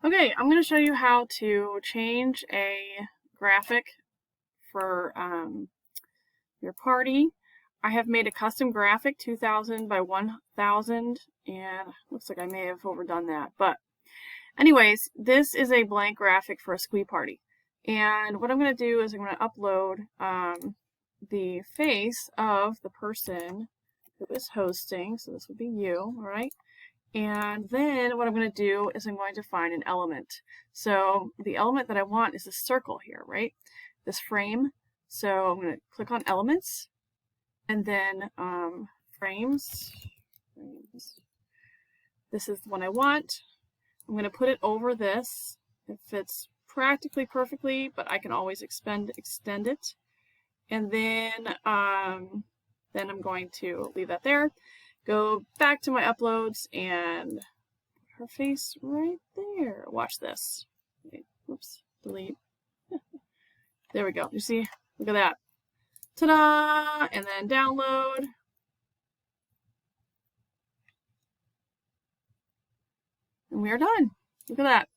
Okay, I'm going to show you how to change a graphic for your party. I have made a custom graphic, 2000 by 1000, and looks like I may have overdone that. But anyways, this is a blank graphic for a Sqweee party. And what I'm going to do is I'm going to upload the face of the person who is hosting. So this would be you, all right? And then what I'm going to do is I'm going to find an element. So the element that I want is this circle here, right? This frame. So I'm going to click on elements and then frames. This is the one I want. I'm going to put it over this. It fits practically perfectly, but I can always extend it. And then I'm going to leave that there. Go back to my uploads and her face right there. Watch this. Okay, whoops, delete. There we go. You see? Look at that. Ta-da! And then download. And we are done. Look at that.